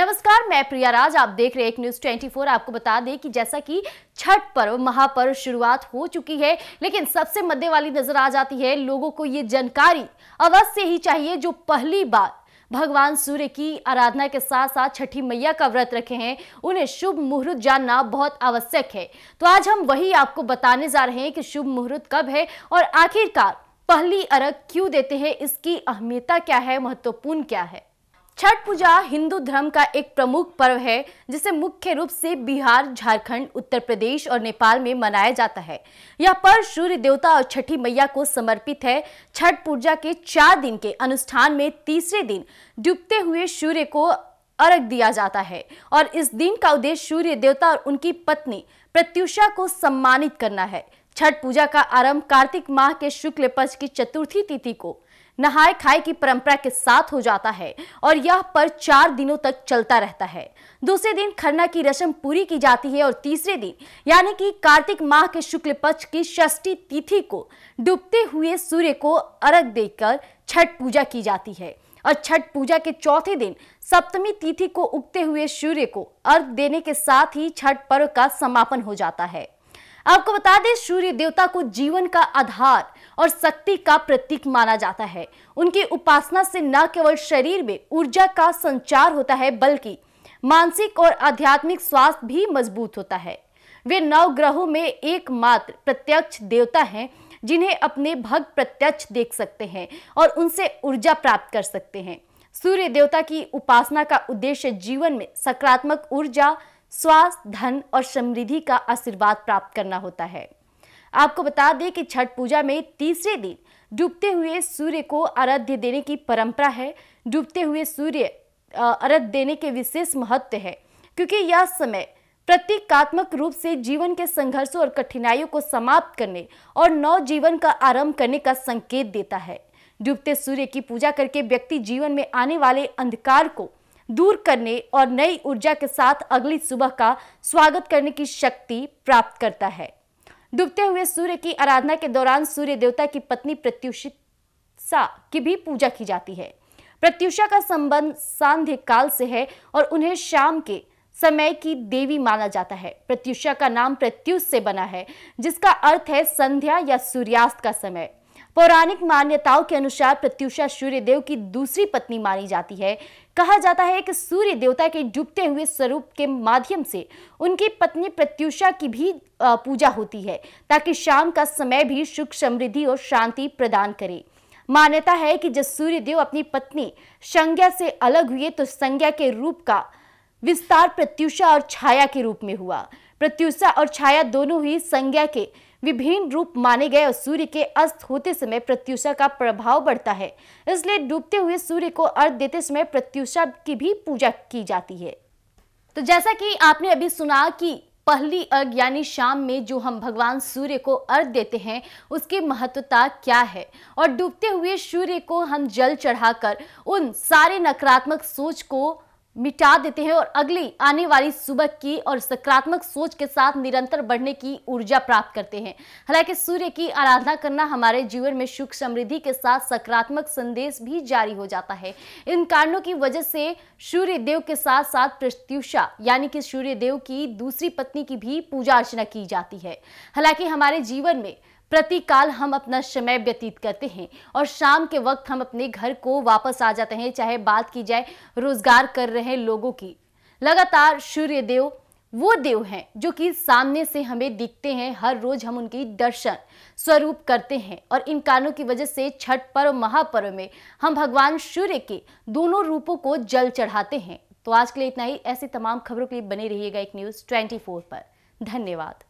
नमस्कार, मैं प्रिया राज। आप देख रहे हैं एक न्यूज 24। आपको बता दें कि जैसा कि छठ पर्व महापर्व शुरुआत हो चुकी है, लेकिन सबसे मद्दे वाली नजर आ जाती है। लोगों को ये जानकारी अवश्य ही चाहिए जो पहली बार भगवान सूर्य की आराधना के साथ साथ छठी मैया का व्रत रखे हैं, उन्हें शुभ मुहूर्त जानना बहुत आवश्यक है। तो आज हम वही आपको बताने जा रहे हैं कि शुभ मुहूर्त कब है और आखिरकार पहली अर्घ क्यों देते हैं, इसकी अहमियता क्या है, महत्वपूर्ण क्या है। छठ पूजा हिंदू धर्म का एक प्रमुख पर्व है जिसे मुख्य रूप से बिहार, झारखंड, उत्तर प्रदेश और नेपाल में मनाया जाता है। यह पर्व सूर्य देवता और छठी मैया को समर्पित है। छठ पूजा के 4 दिन के अनुष्ठान में तीसरे दिन डूबते हुए सूर्य को अर्घ दिया जाता है और इस दिन का उद्देश्य सूर्य देवता और उनकी पत्नी प्रत्युषा को सम्मानित करना है। छठ पूजा का आरंभ कार्तिक माह के शुक्ल पक्ष की चतुर्थी तिथि को नहाय खाए की परंपरा के साथ हो जाता है और यह पर्व 4 दिनों तक चलता रहता है। दूसरे दिन खरना की रस्म पूरी की जाती है और तीसरे दिन यानी कि कार्तिक माह के शुक्ल पक्ष की षष्ठी तिथि को डूबते हुए सूर्य को अर्घ देकर छठ पूजा की जाती है और छठ पूजा के चौथे दिन सप्तमी तिथि को उगते हुए सूर्य को अर्घ देने के साथ ही छठ पर्व का समापन हो जाता है। आपको बता दें, सूर्य देवता को जीवन का आधार और शक्ति का प्रतीक माना जाता है। उनकी उपासना से न केवल शरीर में ऊर्जा का संचार होता है बल्कि मानसिक और आध्यात्मिक स्वास्थ्य भी मजबूत होता है। वे 9 ग्रहों में एकमात्र प्रत्यक्ष देवता हैं जिन्हें अपने भक्त प्रत्यक्ष देख सकते हैं और उनसे ऊर्जा प्राप्त कर सकते हैं। सूर्य देवता की उपासना का उद्देश्य जीवन में सकारात्मक ऊर्जा, स्वास्थ्य, धन और समृद्धि का आशीर्वाद प्राप्त करना होता है। आपको बता दें कि छठ पूजा में तीसरे दिन डूबते हुए सूर्य को अर्घ्य देने की परंपरा है। डूबते हुए सूर्य अर्घ्य देने के विशेष महत्व है क्योंकि यह समय प्रतीकात्मक रूप से जीवन के संघर्षों और कठिनाइयों को समाप्त करने और नव जीवन का आरंभ करने का संकेत देता है। डूबते सूर्य की पूजा करके व्यक्ति जीवन में आने वाले अंधकार को दूर करने और नई ऊर्जा के साथ अगली सुबह का स्वागत करने की शक्ति प्राप्त करता है। डूबते हुए सूर्य की आराधना के दौरान सूर्य देवता की पत्नी प्रत्युषा की भी पूजा की जाती है। प्रत्युषा का संबंध सांध्य काल से है और उन्हें शाम के समय की देवी माना जाता है। प्रत्युषा का नाम प्रत्युष से बना है जिसका अर्थ है संध्या या सूर्यास्त का समय। पौराणिक मान्यताओं के अनुसार प्रत्युषा सूर्य देव की दूसरी पत्नी मानी जाती है। कहा जाता है कि सूर्य देवता के डूबते हुए स्वरूप के माध्यम से उनकी पत्नी प्रत्युषा की भी पूजा होती है ताकि शाम का समय भी सुख, समृद्धि और शांति प्रदान करे। मान्यता है कि जब सूर्य देव अपनी पत्नी संज्ञा से अलग हुए तो संज्ञा के रूप का विस्तार प्रत्युषा और छाया के रूप में हुआ। प्रत्युषा और छाया दोनों ही संज्ञा के विभिन्न रूप माने गए और सूर्य के अस्त होते समय प्रत्युषा का प्रभाव बढ़ता है। इसलिए डूबते हुए सूर्य को अर्घ देते समय प्रत्युषा की भी पूजा की जाती है। तो जैसा कि आपने अभी सुना कि पहली अर्घ यानी शाम में जो हम भगवान सूर्य को अर्घ देते हैं उसकी महत्वता क्या है और डूबते हुए सूर्य को हम जल चढ़ाकर उन सारे नकारात्मक सोच को मिटा देते हैं और अगली आने वाली सुबह की और सकारात्मक सोच के साथ निरंतर बढ़ने की ऊर्जा प्राप्त करते हैं। हालांकि सूर्य की आराधना करना हमारे जीवन में सुख, समृद्धि के साथ सकारात्मक संदेश भी जारी हो जाता है। इन कारणों की वजह से सूर्य देव के साथ साथ प्रत्युषा यानी कि सूर्य देव की दूसरी पत्नी की भी पूजा अर्चना की जाती है। हालांकि हमारे जीवन में प्रतिकाल हम अपना समय व्यतीत करते हैं और शाम के वक्त हम अपने घर को वापस आ जाते हैं। चाहे बात की जाए रोजगार कर रहे लोगों की, लगातार सूर्य देव वो देव हैं जो कि सामने से हमें दिखते हैं। हर रोज हम उनकी दर्शन स्वरूप करते हैं और इन कारणों की वजह से छठ पर्व महापर्व में हम भगवान सूर्य के दोनों रूपों को जल चढ़ाते हैं। तो आज के लिए इतना ही। ऐसी तमाम खबरों के लिए बने रहिएगा एक न्यूज 24 पर। धन्यवाद।